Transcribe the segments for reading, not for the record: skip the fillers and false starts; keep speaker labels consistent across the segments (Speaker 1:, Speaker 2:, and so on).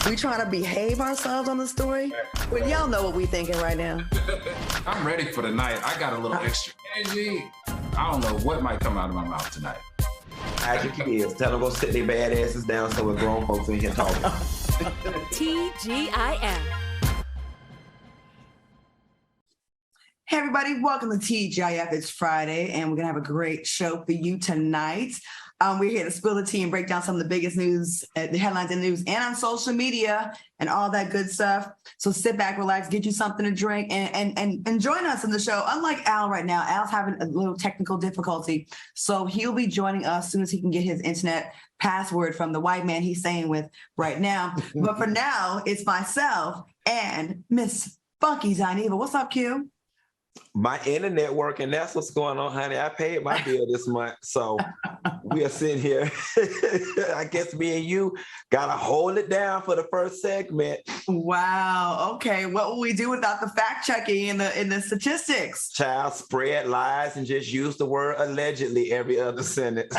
Speaker 1: We trying to behave ourselves on the story? Well, y'all know what we thinking right now.
Speaker 2: I'm ready for the night. I got a little extra energy. I don't know what might come out of my mouth tonight.
Speaker 3: Ask your kids. Tell them go sit their bad asses down so we're grown folks in here talking.
Speaker 4: TGIF.
Speaker 1: Hey everybody, welcome to TGIF. It's Friday and we're gonna have a great show for you tonight. We're here to spill the tea and break down some of the biggest news, the headlines in the news and on social media and all that good stuff. So sit back, relax, get you something to drink and join us in the show. Unlike Al right now, Al's having a little technical difficulty. So he'll be joining us as soon as he can get his internet password from the white man he's staying with right now. But for now, it's myself and Miss Funky Zyniva. What's up, Q?
Speaker 3: My internet working, that's what's going on, honey. I paid my bill this month, so we are sitting here. I guess me and you gotta hold it down for the first segment.
Speaker 1: Wow. Okay. What will we do without the fact checking in the statistics?
Speaker 3: Child, spread lies and just use the word allegedly every other sentence.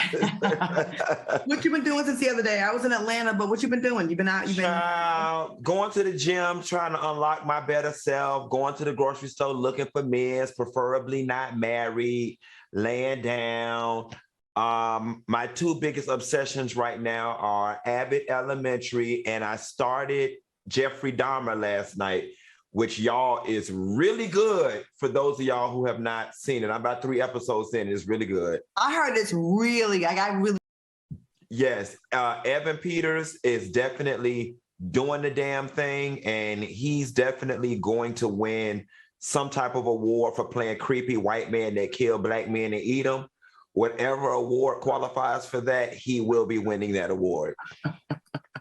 Speaker 1: What you been doing since the other day? I was in Atlanta, but what you been doing? You've been out.
Speaker 3: Child, going to the gym, trying to unlock my better self. Going to the grocery store, looking for men, preferably not married, laying down. My two biggest obsessions right now are Abbott Elementary, and I started Jeffrey Dahmer last night, which y'all is really good for those of y'all who have not seen it. I'm about 3 episodes in. It's really good.
Speaker 1: I heard it's really,
Speaker 3: Yes, Evan Peters is definitely doing the damn thing, and he's definitely going to win some type of award for playing creepy white man that kill black men and eat them. Whatever award qualifies for that, he will be winning that award.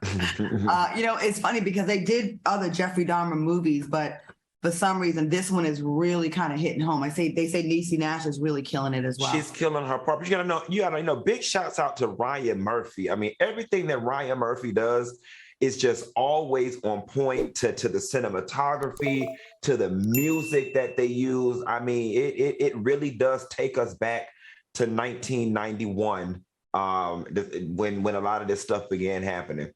Speaker 1: It's funny because they did other Jeffrey Dahmer movies, but for some reason, this one is really kind of hitting home. They say Niecy Nash is really killing it as well.
Speaker 3: She's killing her part. But you gotta know, big shouts out to Ryan Murphy. I mean, everything that Ryan Murphy does is just always on point to the cinematography, to the music that they use. I mean, it really does take us back to 1991 when a lot of this stuff began happening.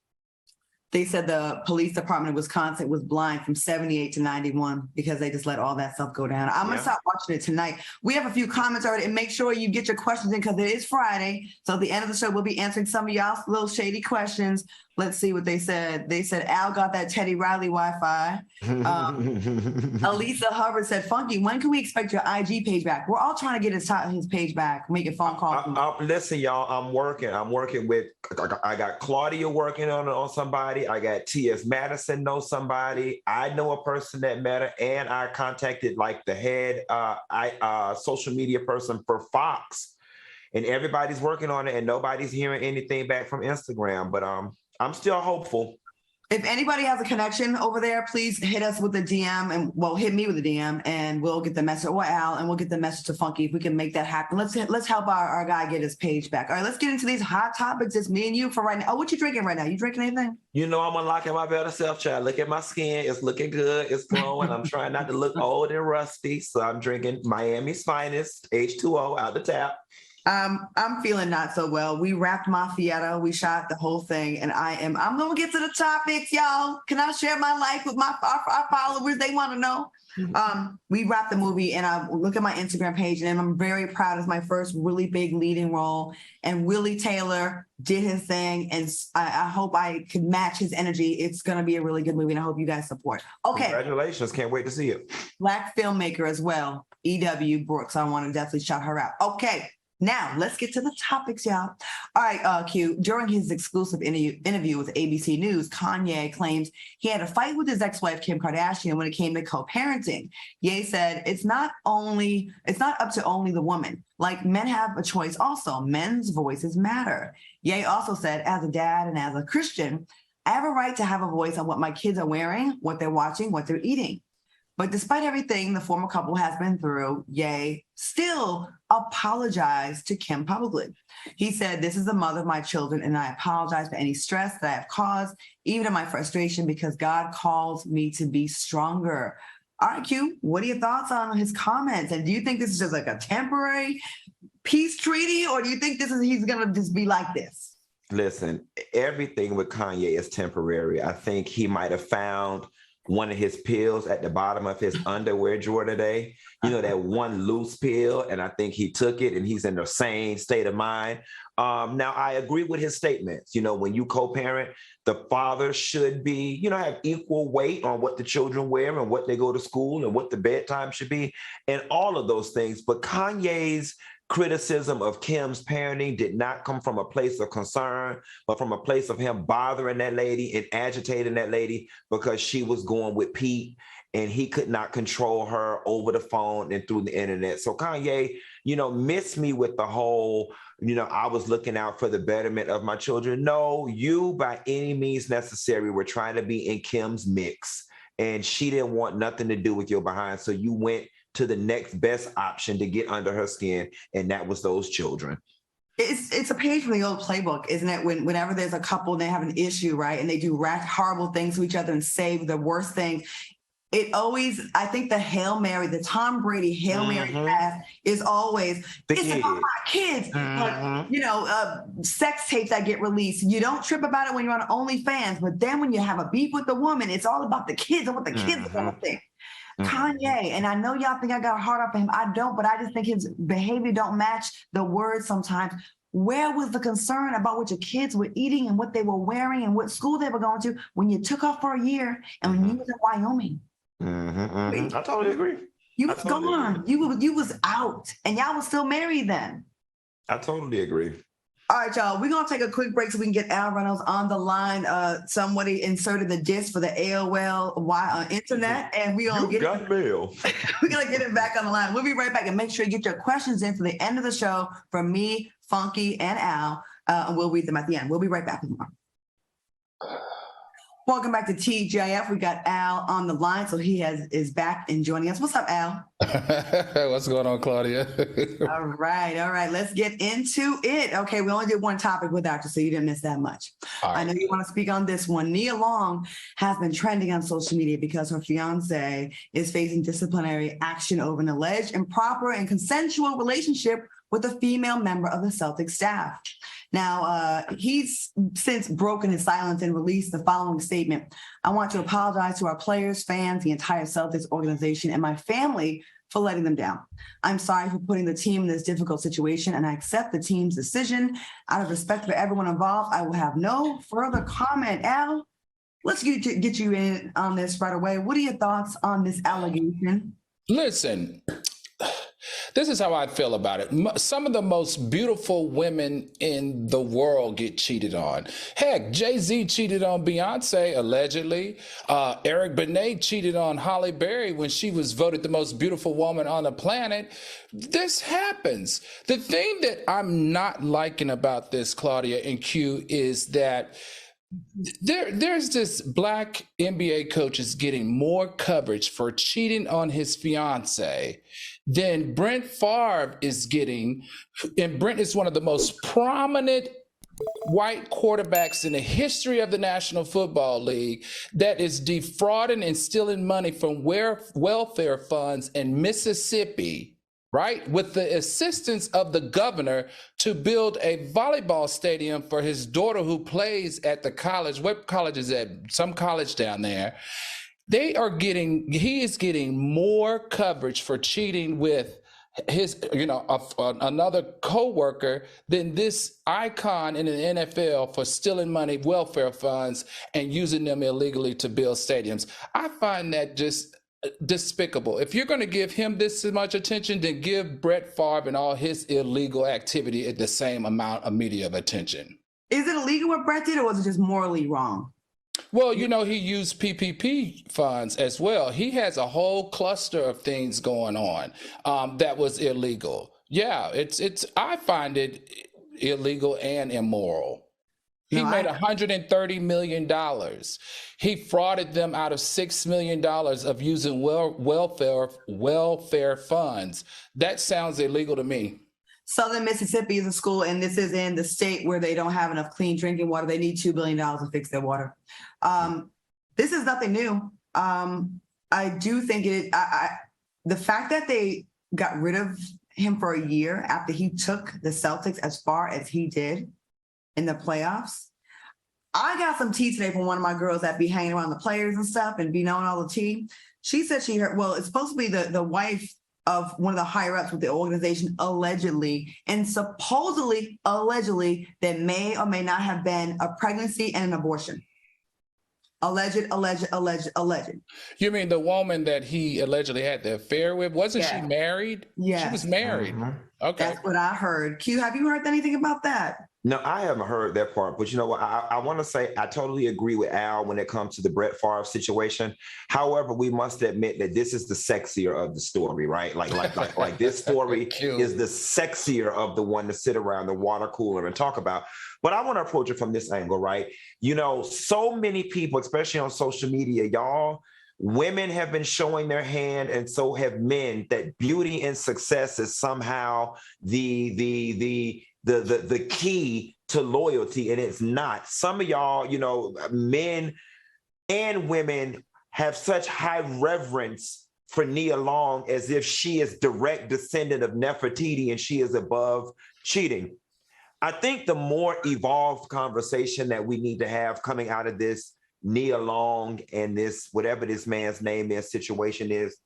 Speaker 1: They said the police department of Wisconsin was blind from 78 to 91 because they just let all that stuff go down. I'm going to start watching it tonight. We have a few comments already, and make sure you get your questions in because it is Friday. So at the end of the show, we'll be answering some of y'all's little shady questions. Let's see what they said. They said, Al got that Teddy Riley Wi-Fi. Elisa Hubbard said, Funky, when can we expect your IG page back? We're all trying to get his page back, making phone calls.
Speaker 3: Listen, y'all, I'm working with, I got Claudia working on somebody. I got T.S. Madison know somebody. I know a person that met her, and I contacted like the head social media person for Fox, and everybody's working on it, and nobody's hearing anything back from Instagram. But I'm still hopeful.
Speaker 1: If anybody has a connection over there, please hit us with a DM hit me with a DM and we'll get the message, or Al, and we'll get the message to Funky if we can make that happen. Let's help our guy get his page back. All right, let's get into these hot topics. It's me and you for right now. Oh, what you drinking right now? You drinking anything?
Speaker 3: You know, I'm unlocking my better self, child. Look at my skin. It's looking good. It's glowing. I'm trying not to look old and rusty. So I'm drinking Miami's Finest, H2O out the tap.
Speaker 1: I'm feeling not so well. We wrapped Maffietta. We shot the whole thing, and I'm going to get to the topics, y'all. Can I share my life with our followers? They want to know. We wrapped the movie, and I look at my Instagram page, and I'm very proud. It's my first really big leading role, and Willie Taylor did his thing, and I hope I can match his energy. It's going to be a really good movie, and I hope you guys support. Okay.
Speaker 3: Congratulations. Can't wait to see it.
Speaker 1: Black filmmaker as well, E.W. Brooks. I want to definitely shout her out. Okay. Now, let's get to the topics, y'all. All right, Q, during his exclusive interview with ABC News, Kanye claims he had a fight with his ex-wife, Kim Kardashian, when it came to co-parenting. Ye said, it's not up to only the woman. Like, men have a choice also. Men's voices matter. Ye also said, as a dad and as a Christian, I have a right to have a voice on what my kids are wearing, what they're watching, what they're eating. But despite everything the former couple has been through, Ye still apologized to Kim publicly. He said, this is the mother of my children, and I apologize for any stress that I have caused, even in my frustration, because God calls me to be stronger. All right, Q, what are your thoughts on his comments? And do you think this is just like a temporary peace treaty, or do you think he's going to just be like this?
Speaker 3: Listen, everything with Kanye is temporary. I think he might have found one of his pills at the bottom of his underwear drawer today. You know, that one loose pill, and I think he took it and he's in the same state of mind. Now, I agree with his statements. You know, when you co-parent, the father should be, you know, have equal weight on what the children wear and what they go to school and what the bedtime should be and all of those things. But Kanye's criticism of Kim's parenting did not come from a place of concern, but from a place of him bothering that lady and agitating that lady because she was going with Pete and he could not control her over the phone and through the internet. So Kanye, you know, missed me with the whole, you know, I was looking out for the betterment of my children. No, you by any means necessary were trying to be in Kim's mix and she didn't want nothing to do with your behind. So you went to the next best option to get under her skin, and that was those children.
Speaker 1: It's a page from the old playbook, isn't it? Whenever there's a couple and they have an issue, right, and they do horrible things to each other and say the worst thing, it always, I think the Hail Mary, the Tom Brady Hail Mary pass is always, it's about my kids. You know, sex tapes that get released. You don't trip about it when you're on OnlyFans, but then when you have a beef with the woman, it's all about the kids and what the kids are going to think. Kanye, and I know y'all think I got a hard up for him. I don't, but I just think his behavior don't match the words sometimes. Where was the concern about what your kids were eating and what they were wearing and what school they were going to when you took off for a year and when you was in Wyoming?
Speaker 3: I totally agree.
Speaker 1: You was gone. You was out, and y'all was still married then.
Speaker 3: I totally agree.
Speaker 1: All right, y'all, we're going to take a quick break so we can get Al Reynolds on the line. Somebody inserted the disc for the AOL internet, and we're going to get
Speaker 3: mail.
Speaker 1: We're going to get it back on the line. We'll be right back, and make sure you get your questions in for the end of the show from me, Funky, and Al, and we'll read them at the end. We'll be right back with more. Welcome back to TGIF. We got Al on the line, so he is back and joining us. What's up, Al?
Speaker 4: What's going on, Claudia?
Speaker 1: All right. Let's get into it. Okay, we only did one topic without you, so you didn't miss that much. I know you want to speak on this one. Nia Long has been trending on social media because her fiance is facing disciplinary action over an alleged improper and consensual relationship with a female member of the Celtics staff. Now, he's since broken his silence and released the following statement. I want to apologize to our players, fans, the entire Celtics organization, and my family for letting them down. I'm sorry for putting the team in this difficult situation, and I accept the team's decision. Out of respect for everyone involved, I will have no further comment. Al, let's get you in on this right away. What are your thoughts on this allegation?
Speaker 4: Listen, this is how I feel about it. Some of the most beautiful women in the world get cheated on. Heck, Jay-Z cheated on Beyonce, allegedly. Eric Benet cheated on Halle Berry when she was voted the most beautiful woman on the planet. This happens. The thing that I'm not liking about this, Claudia and Q, is that there's this black NBA coach is getting more coverage for cheating on his fiance than Brent Favre is getting. And Brent is one of the most prominent white quarterbacks in the history of the National Football League that is defrauding and stealing money from welfare funds in Mississippi, right? With the assistance of the governor to build a volleyball stadium for his daughter who plays at the college. What college is that? Some college down there. He is getting more coverage for cheating with his, another co-worker than this icon in the NFL for stealing money, welfare funds, and using them illegally to build stadiums. I find that just despicable. If you're going to give him this much attention, then give Brett Favre and all his illegal activity the same amount of media attention.
Speaker 1: Is it illegal what Brett did, or was it just morally wrong?
Speaker 4: Well, he used PPP funds as well. He has a whole cluster of things going on that was illegal. Yeah, I find it illegal and immoral. He made $130 million. He frauded them out of $6 million of using welfare funds. That sounds illegal to me.
Speaker 1: Southern Mississippi is a school, and this is in the state where they don't have enough clean drinking water. They need $2 billion to fix their water. This is nothing new. I do think the fact that they got rid of him for a year after he took the Celtics as far as he did in the playoffs. I got some tea today from one of my girls that be hanging around the players and stuff and be knowing all the tea. She said she heard, well, it's supposed to be the wife of one of the higher ups with the organization, allegedly, and supposedly, allegedly, there may or may not have been a pregnancy and an abortion. Alleged.
Speaker 4: You mean the woman that he allegedly had the affair with? Wasn't she married?
Speaker 1: Yeah.
Speaker 4: She was married. Okay.
Speaker 1: That's what I heard. Q, have you heard anything about that?
Speaker 3: No, I haven't heard that part, but you know what? I want to say I totally agree with Al when it comes to the Brett Favre situation. However, we must admit that this is the sexier of the story, right? Like this story is the sexier of the one to sit around the water cooler and talk about. But I want to approach it from this angle, right? You know, so many people, especially on social media, y'all, women have been showing their hand, and so have men, that beauty and success is somehow the key to loyalty, and it's not. Some of y'all, you know, men and women have such high reverence for Nia Long as if she is direct descendant of Nefertiti and she is above cheating. I think the more evolved conversation that we need to have coming out of this Nia Long and this, whatever this man's name is, situation is,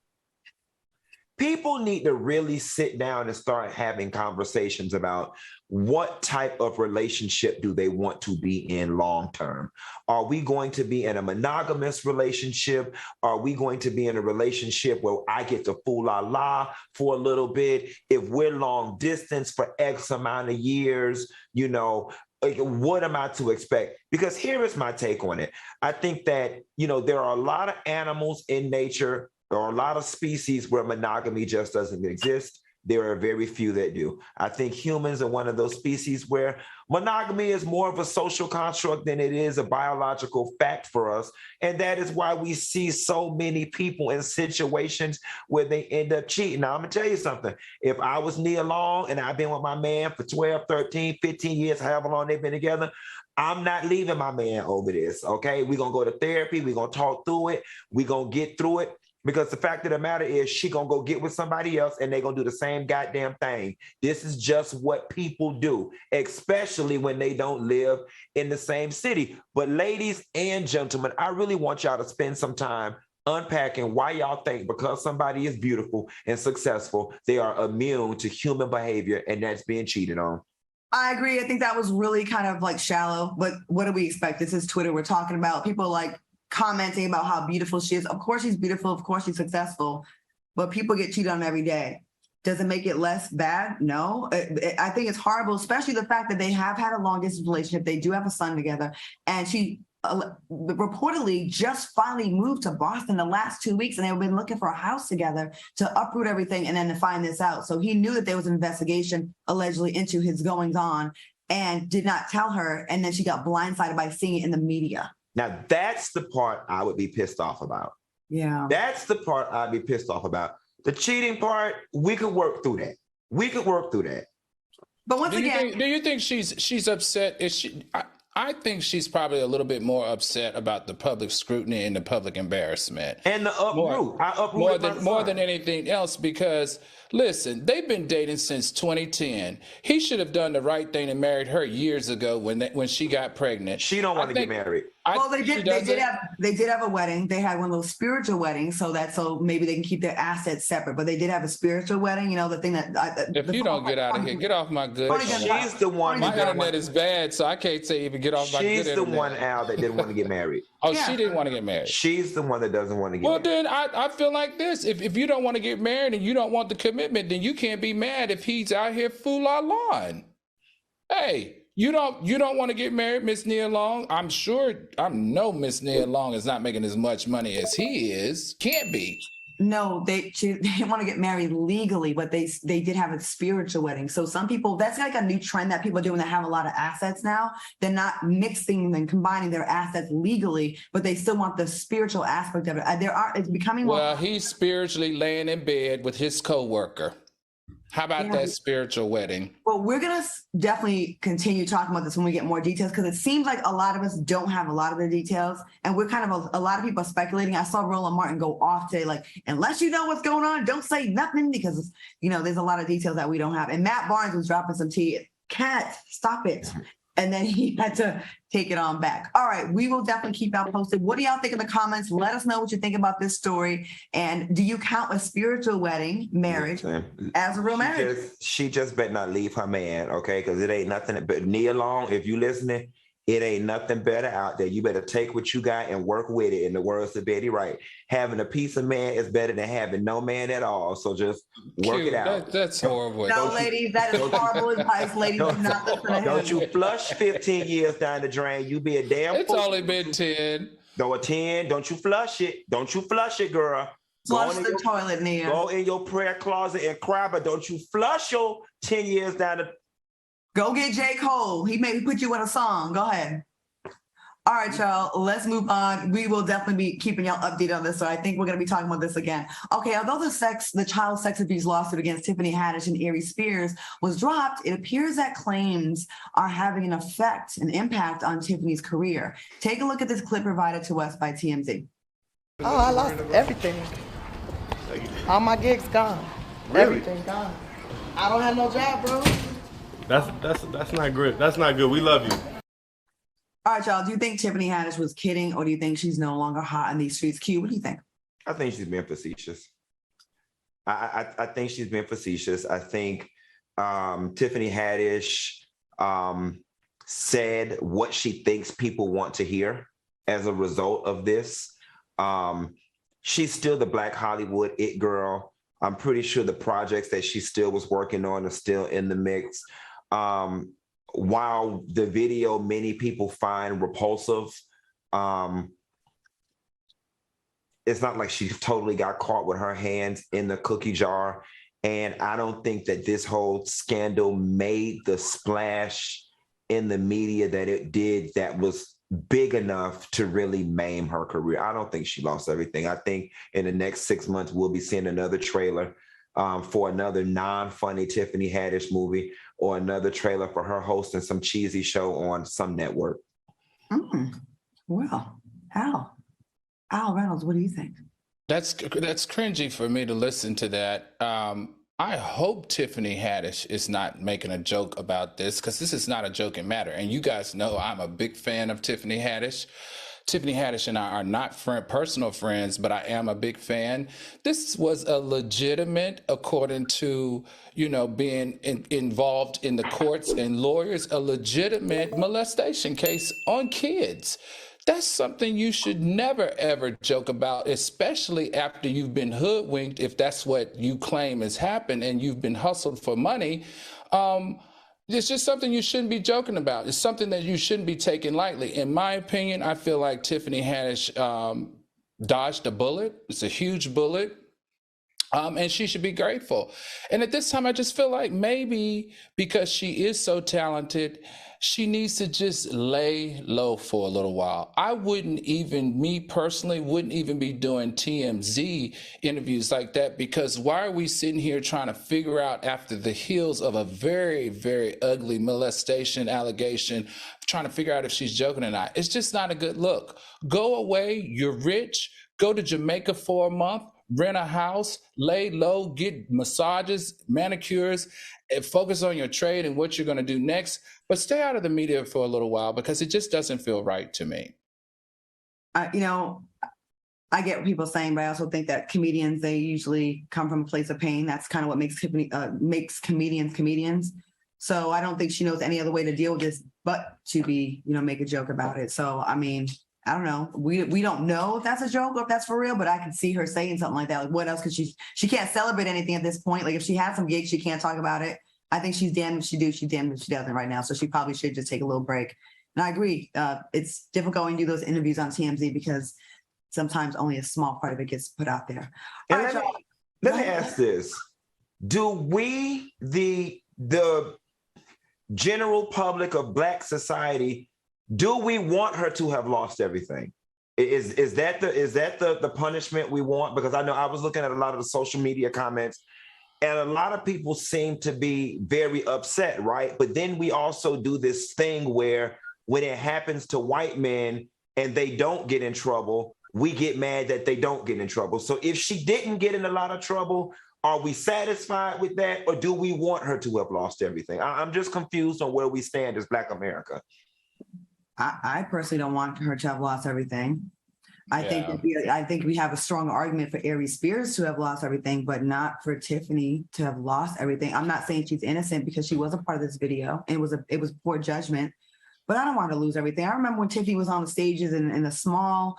Speaker 3: people need to really sit down and start having conversations about what type of relationship do they want to be in long term. Are we going to be in a monogamous relationship? Are we going to be in a relationship where I get to fool la la for a little bit? If we're long distance for X amount of years, you know, what am I to expect? Because here is my take on it. I think that, you know, there are a lot of animals in nature. There are a lot of species where monogamy just doesn't exist. There are very few that do. I think humans are one of those species where monogamy is more of a social construct than it is a biological fact for us. And that is why we see so many people in situations where they end up cheating. Now, I'm going to tell you something. If I was Nia Long and I've been with my man for 12, 13, 15 years, however long they've been together, I'm not leaving my man over this, okay? We're going to go to therapy. We're going to talk through it. We're going to get through it. Because the fact of the matter is she going to go get with somebody else and they're going to do the same goddamn thing. This is just what people do, especially when they don't live in the same city. But ladies and gentlemen, I really want y'all to spend some time unpacking why y'all think because somebody is beautiful and successful, they are immune to human behavior, and that's being cheated on.
Speaker 1: I agree. I think that was really kind of like shallow, but what do we expect? This is Twitter we're talking about. People like commenting about how beautiful she is. Of course she's beautiful. Of course she's successful, but people get cheated on every day. Does it make it less bad? No. I think it's horrible, especially the fact that they have had a long distance relationship. They do have a son together, and she reportedly just finally moved to Boston the last 2 weeks, and they've been looking for a house together to uproot everything and then to find this out. So he knew that there was an investigation allegedly into his goings on and did not tell her. And then she got blindsided by seeing it in the media.
Speaker 3: Now, that's the part I would be pissed off about.
Speaker 1: Yeah.
Speaker 3: That's the part I'd be pissed off about. The cheating part, we could work through that. We could work through that.
Speaker 1: But once again,
Speaker 4: do you think she's upset? Is she? I think she's probably a little bit more upset about the public scrutiny and the public embarrassment
Speaker 3: and the uproot.
Speaker 4: More than anything else, because listen, they've been dating since 2010. He should have done the right thing and married her years ago when she got pregnant.
Speaker 3: She don't want to get married.
Speaker 1: Well, they did have a wedding. They had one of those spiritual weddings, so maybe they can keep their assets separate. But they did have a spiritual wedding. You know, the thing that
Speaker 4: if you don't get out of here, get off my good.
Speaker 3: She's the one.
Speaker 4: My internet is bad, so I can't say even get off my good internet.
Speaker 3: She's the one, Al, that didn't want to get married.
Speaker 4: Oh, yeah. She didn't want to get married.
Speaker 3: She's the one that doesn't want to get married.
Speaker 4: Well, then I feel like this. If you don't want to get married and you don't want the commitment, then you can't be mad if he's out here fool-la-lawn. Hey. You don't want to get married, Miss Nia Long? I know Miss Nia Long is not making as much money as he is. Can't be.
Speaker 1: No, they didn't want to get married legally, but they did have a spiritual wedding. So some people, that's like a new trend that people are doing that have a lot of assets now. They're not mixing and combining their assets legally, but they still want the spiritual aspect of it. It's becoming more.
Speaker 4: Well, he's spiritually laying in bed with his coworker. How about that spiritual wedding?
Speaker 1: Well, we're going to definitely continue talking about this when we get more details, because it seems like a lot of us don't have a lot of the details. And we're kind of, a lot of people are speculating. I saw Roland Martin go off today, like, unless you know what's going on, don't say nothing, because, you know, there's a lot of details that we don't have. And Matt Barnes was dropping some tea. Kat, stop it. and then he had to take it on back. All right, we will definitely keep y'all posted. What do y'all think in the comments? Let us know what you think about this story. And do you count a spiritual wedding, marriage, as a real marriage?
Speaker 3: She just better not leave her man, okay? Because it ain't nothing. But Nia Long, if you listening, it ain't nothing better out there. You better take what you got and work with it. In the words of Betty Wright, having a piece of man is better than having no man at all. So just work it out.
Speaker 4: That's horrible.
Speaker 1: No, ladies, that is horrible advice. Ladies, do not listen to him.
Speaker 3: Don't you flush 15 years down the drain. You be a damn
Speaker 4: It's
Speaker 3: fool.
Speaker 4: only been 10.
Speaker 3: Go a 10. Don't you flush it. Don't you flush it, girl.
Speaker 1: Flush the toilet, Nia.
Speaker 3: Go in your prayer closet and cry, but don't you flush your 10 years down the...
Speaker 1: Go get J. Cole. He may put you in a song. Go ahead. All right, y'all, let's move on. We will definitely be keeping y'all updated on this. So I think we're going to be talking about this again. Okay, although the child sex abuse lawsuit against Tiffany Haddish and Aries Spears was dropped, it appears that claims are having an impact on Tiffany's career. Take a look at this clip provided to us by TMZ.
Speaker 5: Oh, I lost everything. All my gigs gone.
Speaker 6: Really?
Speaker 5: Everything gone. I don't have no job, bro.
Speaker 6: That's not good. That's not good. We love you.
Speaker 1: All right, y'all, do you think Tiffany Haddish was kidding, or do you think she's no longer hot in these streets? Q, what do you think?
Speaker 3: I think she's being facetious. I think she's being facetious. I think Tiffany Haddish said what she thinks people want to hear as a result of this. She's still the Black Hollywood it girl. I'm pretty sure the projects that she still was working on are still in the mix. While the video many people find repulsive, it's not like she totally got caught with her hands in the cookie jar. And I don't think that this whole scandal made the splash in the media that it did that was big enough to really maim her career. I don't think she lost everything. I think in the next 6 months, we'll be seeing another trailer for another non-funny Tiffany Haddish movie, or another trailer for her hosting some cheesy show on some network.
Speaker 1: Well, Al Reynolds, what do you think?
Speaker 4: That's cringy for me to listen to that. I hope Tiffany Haddish is not making a joke about this, because this is not a joking matter. And you guys know I'm a big fan of Tiffany Haddish. Tiffany Haddish and I are not personal friends, but I am a big fan. This was a legitimate, according to, being involved in the courts and lawyers, a legitimate molestation case on kids. That's something you should never, ever joke about, especially after you've been hoodwinked, if that's what you claim has happened, and you've been hustled for money. It's just something you shouldn't be joking about. It's something that you shouldn't be taking lightly. In my opinion, I feel like Tiffany Haddish dodged a bullet. It's a huge bullet. And she should be grateful. And at this time, I just feel like maybe because she is so talented, she needs to just lay low for a little while. Me personally, wouldn't even be doing TMZ interviews like that, because why are we sitting here trying to figure out, after the heels of a very, very ugly molestation allegation, trying to figure out if she's joking or not? It's just not a good look. Go away. You're rich. Go to Jamaica for a month. Rent a house, lay low, get massages, manicures, and focus on your trade and what you're going to do next. But stay out of the media for a little while, because it just doesn't feel right to me.
Speaker 1: I get what people are saying, but I also think that comedians, they usually come from a place of pain. That's kind of what makes comedians comedians. So I don't think she knows any other way to deal with this but to make a joke about it. So, I mean, I don't know. We don't know if that's a joke or if that's for real, but I can see her saying something like that. Like, what else? Because she can't celebrate anything at this point. Like, if she had some gigs, she can't talk about it. I think she's damned if she do, she's damned if she doesn't right now. So she probably should just take a little break. And I agree. It's difficult when you do those interviews on TMZ, because sometimes only a small part of it gets put out there.
Speaker 3: And let me ask this. Do we, the general public of Black society, do we want her to have lost everything? Is that the punishment we want? Because I know I was looking at a lot of the social media comments, and a lot of people seem to be very upset, right? But then we also do this thing where when it happens to white men and they don't get in trouble, we get mad that they don't get in trouble. So if she didn't get in a lot of trouble, Are we satisfied with that, or do we want her to have lost everything? I'm just confused on where we stand as Black America.
Speaker 1: I personally don't want her to have lost everything. I
Speaker 4: Yeah.
Speaker 1: think we have a strong argument for Aries Spears to have lost everything, but not for Tiffany to have lost everything. I'm not saying she's innocent because she was a part of this video, and it was poor judgment. But I don't want her to lose everything. I remember when Tiffany was on the stages in the small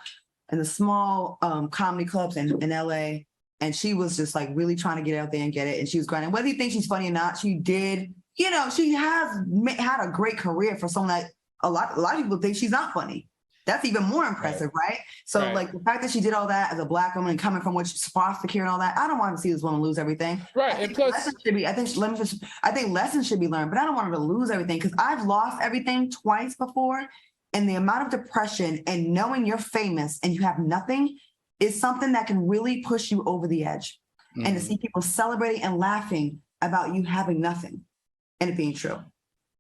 Speaker 1: comedy clubs in LA, and she was just like really trying to get out there and get it. And she was grinding. Whether you think she's funny or not, she did. You know, she has had a great career for someone that a lot of people think she's not funny. That's even more impressive, right? So like the fact that she did all that as a Black woman and coming from which foster care and all that, I don't want to see this woman lose everything.
Speaker 4: Right. And plus,
Speaker 1: I think lessons should be learned, but I don't want her to lose everything because I've lost everything twice before. And the amount of depression and knowing you're famous and you have nothing is something that can really push you over the edge.
Speaker 4: Mm-hmm.
Speaker 1: And to see people celebrating and laughing about you having nothing and it being true.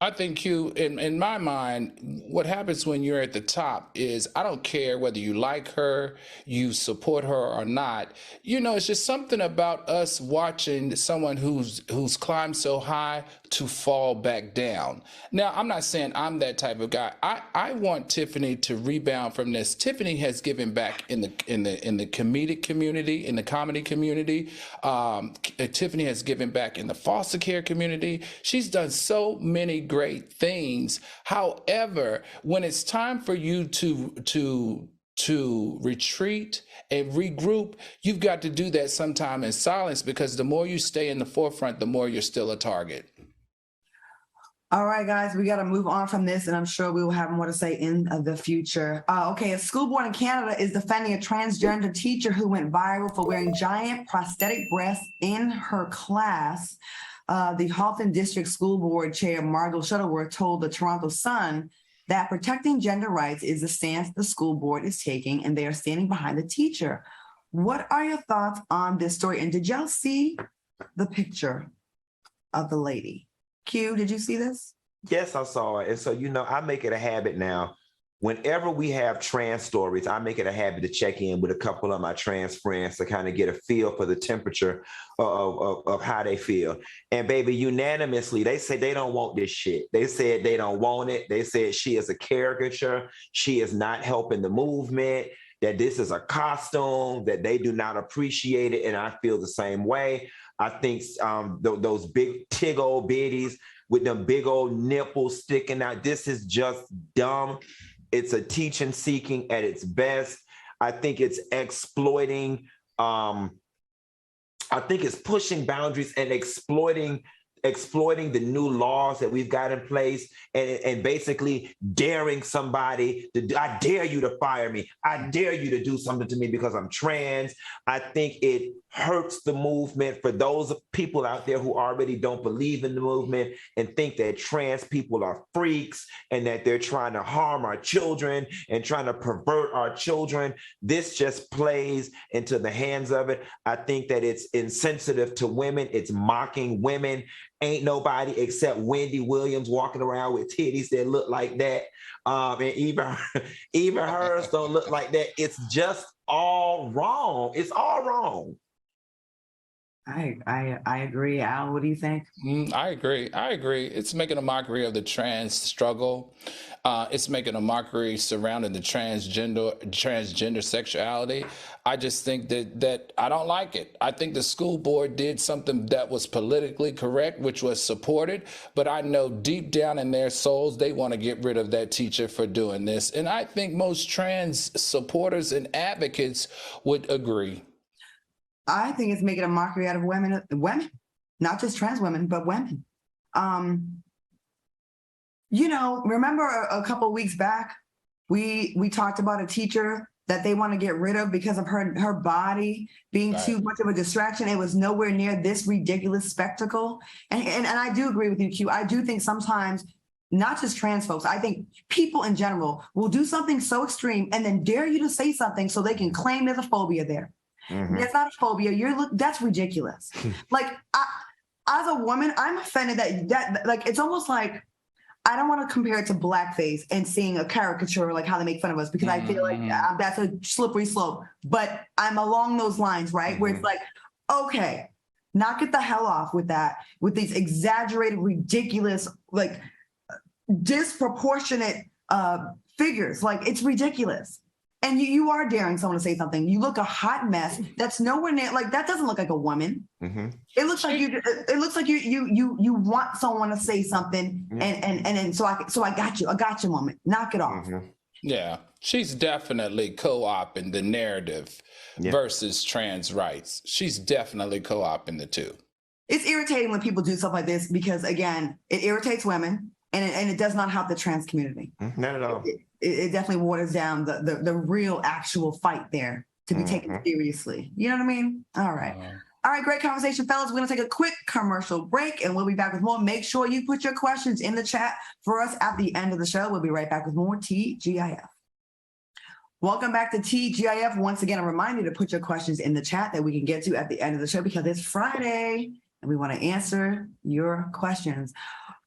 Speaker 4: I think, Q, in my mind, what happens when you're at the top is I don't care whether you like her, you support her or not. You know, it's just something about us watching someone who's climbed so high to fall back down. Now, I'm not saying I'm that type of guy. I want Tiffany to rebound from this. Tiffany has given back in the comedic community, in the comedy community. Tiffany has given back in the foster care community. She's done so many great things. However, when it's time for you to retreat and regroup, you've got to do that sometime in silence, because the more you stay in the forefront, the more you're still a target.
Speaker 1: All right, guys, we got to move on from this, and I'm sure we will have more to say in the future. Okay, a school board in Canada is defending a transgender teacher who went viral for wearing giant prosthetic breasts in her class. The Halton District School Board Chair Margot Shuttleworth told the Toronto Sun that protecting gender rights is the stance the school board is taking, and they are standing behind the teacher. What are your thoughts on this story? And did y'all see the picture of the lady? Q, did you see this?
Speaker 3: Yes, I saw it. And so, you know, I make it a habit now. Whenever we have trans stories, I make it a habit to check in with a couple of my trans friends to kind of get a feel for the temperature of how they feel. And baby, unanimously, they say they don't want this shit. They said they don't want it. They said she is a caricature. She is not helping the movement, that this is a costume, that they do not appreciate it. And I feel the same way. I think those big tig old biddies with them big old nipples sticking out, this is just dumb. It's a teaching seeking at its best. I think it's exploiting. I think it's pushing boundaries and exploiting the new laws that we've got in place, and basically daring somebody to, I dare you to fire me. I dare you to do something to me because I'm trans. I think it hurts the movement for those people out there who already don't believe in the movement and think that trans people are freaks and that they're trying to harm our children and trying to pervert our children. This just plays into the hands of it. I think that it's insensitive to women. It's mocking women. Ain't nobody except Wendy Williams walking around with titties that look like that. And even hers don't look like that. It's just all wrong. It's all wrong.
Speaker 1: I agree. Al, what do you think?
Speaker 4: I agree. It's making a mockery of the trans struggle. It's making a mockery surrounding the transgender sexuality. I just think that I don't like it. I think the school board did something that was politically correct, which was supported, but I know deep down in their souls, they want to get rid of that teacher for doing this. And I think most trans supporters and advocates would agree.
Speaker 1: I think it's making a mockery out of women, not just trans women, but women. You know, remember a couple of weeks back, we talked about a teacher that they want to get rid of because of her body being too much of a distraction. It was nowhere near this ridiculous spectacle. And I do agree with you, Q. I do think sometimes, not just trans folks, I think people in general will do something so extreme and then dare you to say something so they can claim there's a phobia there. Mm-hmm. That's not a phobia. That's ridiculous. Like, as a woman, I'm offended that like, it's almost like, I don't want to compare it to blackface and seeing a caricature, like how they make fun of us, because I feel like that's a slippery slope. But I'm along those lines, right? Where it's like, okay, Knock it the hell off with that, with these exaggerated, ridiculous, like disproportionate figures. Like, it's ridiculous. And you are daring someone to say something. You look a hot mess. That's nowhere near, like, that doesn't look like a woman.
Speaker 3: Mm-hmm.
Speaker 1: It looks like you want someone to say something, and so I got you, woman. Knock it off.
Speaker 3: Mm-hmm.
Speaker 4: Yeah, she's definitely co-opting the narrative versus trans rights. She's definitely co-opting the two.
Speaker 1: It's irritating when people do stuff like this because, again, it irritates women and it does not help the trans community.
Speaker 3: Not at all.
Speaker 1: It definitely waters down the real actual fight there to be taken seriously. You know what I mean? All right. All right, great conversation, fellas. We're going to take a quick commercial break, and we'll be back with more. Make sure you put your questions in the chat for us at the end of the show. We'll be right back with more TGIF. Welcome back to TGIF. Once again, a reminder to put your questions in the chat that we can get to at the end of the show because it's Friday, and we want to answer your questions.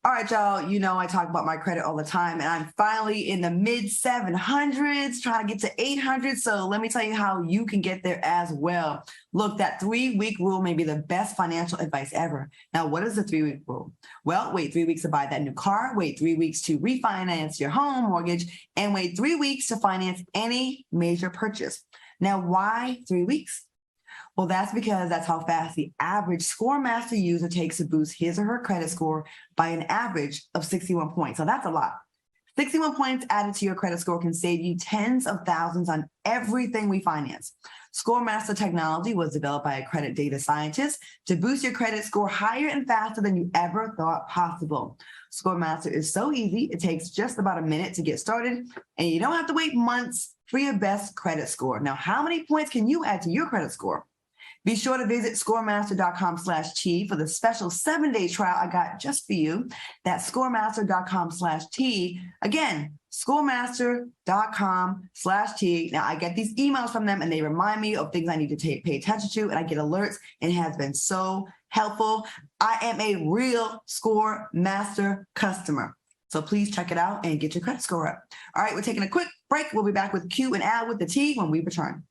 Speaker 1: All right, y'all, you know I talk about my credit all the time, and I'm finally in the mid 700s, trying to get to 800. So let me tell you how you can get there as well. Look, that 3-week rule may be the best financial advice ever. Now, what is the 3-week rule? Well, wait 3 weeks to buy that new car, wait 3 weeks to refinance your home mortgage, and wait 3 weeks to finance any major purchase. Now, why 3 weeks? Well, that's because that's how fast the average ScoreMaster user takes to boost his or her credit score by an average of 61 points. So that's a lot. 61 points added to your credit score can save you tens of thousands on everything we finance. ScoreMaster technology was developed by a credit data scientist to boost your credit score higher and faster than you ever thought possible. ScoreMaster is so easy, it takes just about a minute to get started, and you don't have to wait months for your best credit score. Now, how many points can you add to your credit score? Be sure to visit scoremaster.com/T for the special 7-day trial I got just for you. That's scoremaster.com/T. Again, scoremaster.com/T. Now, I get these emails from them and they remind me of things I need to pay attention to, and I get alerts, and it has been so helpful. I am a real ScoreMaster customer. So please check it out and get your credit score up. All right, we're taking a quick break. We'll be back with Q and Al with the T when we return.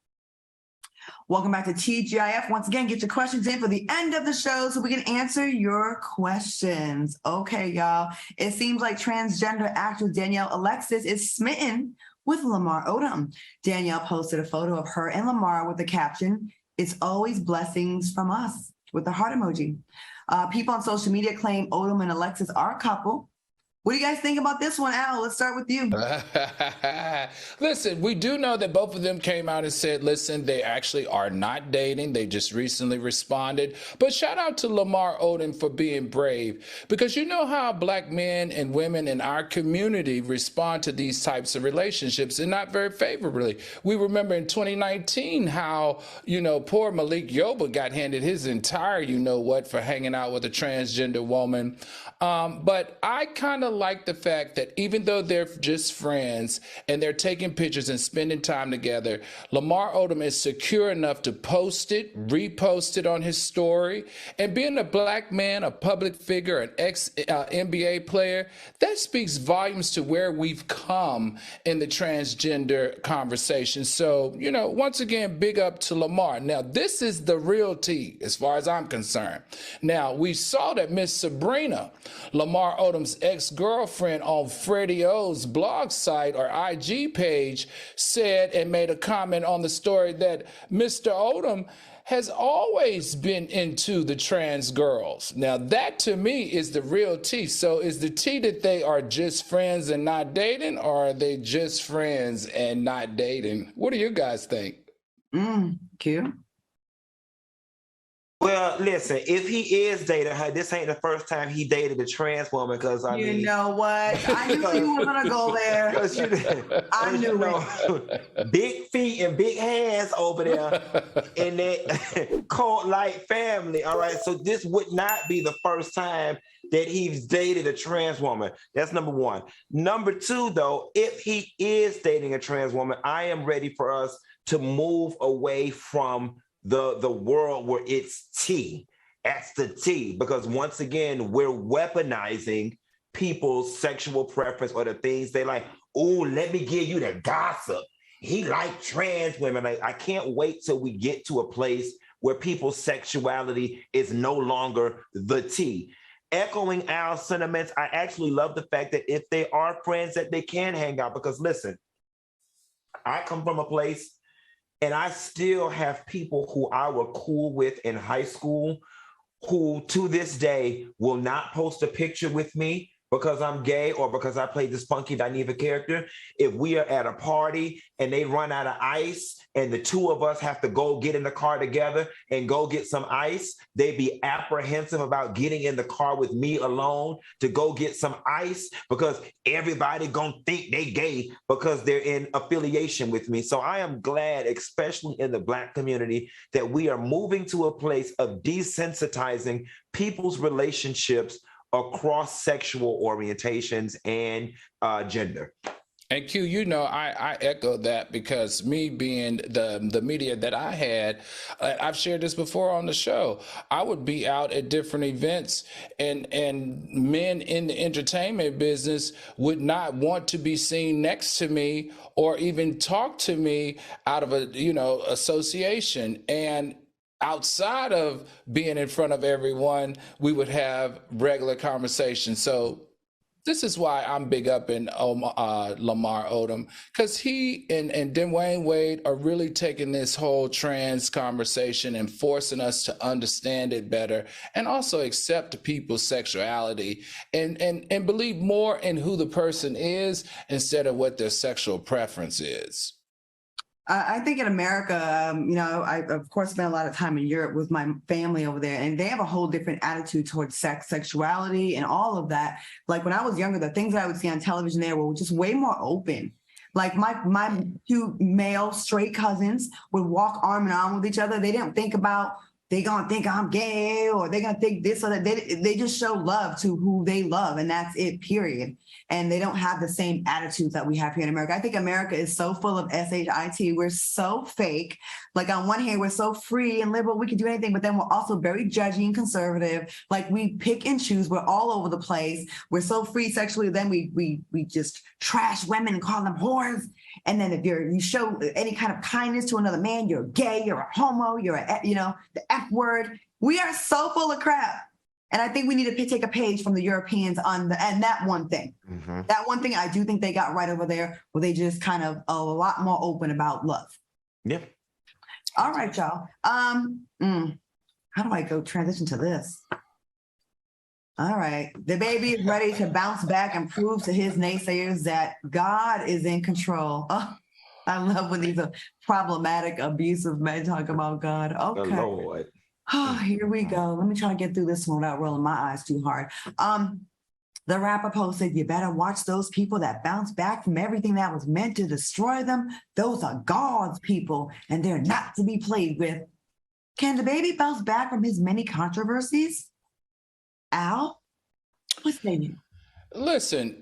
Speaker 1: Welcome back to TGIF. Once again, get your questions in for the end of the show so we can answer your questions. Okay, y'all. It seems like transgender actress Danielle Alexis is smitten with Lamar Odom. Danielle posted a photo of her and Lamar with the caption, "It's always blessings from us," with the heart emoji. People on social media claim Odom and Alexis are a couple. What do you guys think about this one, Al? Let's start with you.
Speaker 4: Listen, we do know that both of them came out and said, listen, they actually are not dating. They just recently responded. But shout out to Lamar Odom for being brave, because you know how Black men and women in our community respond to these types of relationships, and not very favorably. We remember in 2019 how, poor Malik Yoba got handed his entire you-know-what for hanging out with a transgender woman. But I kind of like the fact that even though they're just friends and they're taking pictures and spending time together, Lamar Odom is secure enough to post it, repost it on his story. And being a Black man, a public figure, an ex-NBA player, that speaks volumes to where we've come in the transgender conversation. So, once again, big up to Lamar. Now, this is the real tea as far as I'm concerned. Now, we saw that Miss Sabrina, Lamar Odom's ex-girlfriend, on Freddie O's blog site or IG page, said and made a comment on the story that Mr. Odom has always been into the trans girls. Now, that to me is the real tea. So is the tea that they are just friends and not dating, or are they just friends and not dating? What do you guys think?
Speaker 1: Q?
Speaker 3: Well, listen, if he is dating her, this ain't the first time he dated a trans woman, because
Speaker 1: You know what? I knew you were gonna go there. I knew
Speaker 3: it. Big feet and big hands over there in that cult-like family. All right, so this would not be the first time that he's dated a trans woman. That's number one. Number two, though, if he is dating a trans woman, I am ready for us to move away from the world where it's tea. That's the tea. Because once again, we're weaponizing people's sexual preference or the things they like. Oh, let me give you the gossip. He liked trans women. I can't wait till we get to a place where people's sexuality is no longer the T. Echoing Al's sentiments, I actually love the fact that if they are friends, that they can hang out. Because listen, I come from a place and I still have people who I were cool with in high school who to this day will not post a picture with me because I'm gay or because I play this funky Dineva character. If we are at a party and they run out of ice and the two of us have to go get in the car together and go get some ice, they be apprehensive about getting in the car with me alone to go get some ice because everybody gonna think they gay because they're in affiliation with me. So I am glad, especially in the Black community, that we are moving to a place of desensitizing people's relationships across sexual orientations and gender.
Speaker 4: And Q, you know, I echo that because me being the media that I had, I've shared this before on the show. I would be out at different events and men in the entertainment business would not want to be seen next to me or even talk to me out of a, association. And outside of being in front of everyone, we would have regular conversations. So this is why I'm big up in Lamar Odom, because he and Dwayne Wade are really taking this whole trans conversation and forcing us to understand it better and also accept people's sexuality and believe more in who the person is instead of what their sexual preference is.
Speaker 1: I think in America, I of course spent a lot of time in Europe with my family over there, and they have a whole different attitude towards sex, sexuality, and all of that. Like when I was younger, the things that I would see on television there were just way more open. Like my two male straight cousins would walk arm in arm with each other. They didn't think about they're gonna think I'm gay or they're gonna think this or that. They just show love to who they love, and that's it, period. And they don't have the same attitudes that we have here in America. I think America is so full of shit. We're so fake. Like on one hand, we're so free and liberal, we can do anything, but then we're also very judgy and conservative. Like we pick and choose. We're all over the place. We're so free sexually. Then we just trash women and call them whores. And then if you show any kind of kindness to another man, you're gay, you're a homo, you're the F word. We are so full of crap. And I think we need to take a page from the Europeans and that one thing. Mm-hmm. That one thing I do think they got right over there, where they just kind of a lot more open about love.
Speaker 3: Yep.
Speaker 1: All right, y'all. How do I go transition to this? All right. DaBaby is ready to bounce back and prove to his naysayers that God is in control. Oh, I love when these are problematic, abusive men talk about God. Okay.
Speaker 3: The Lord.
Speaker 1: Oh, here we go. Let me try to get through this one without rolling my eyes too hard. The rapper posted, "You better watch those people that bounce back from everything that was meant to destroy them. Those are God's people, and they're not to be played with." Can DaBaby bounce back from his many controversies? Al, what's saying?
Speaker 4: Listen,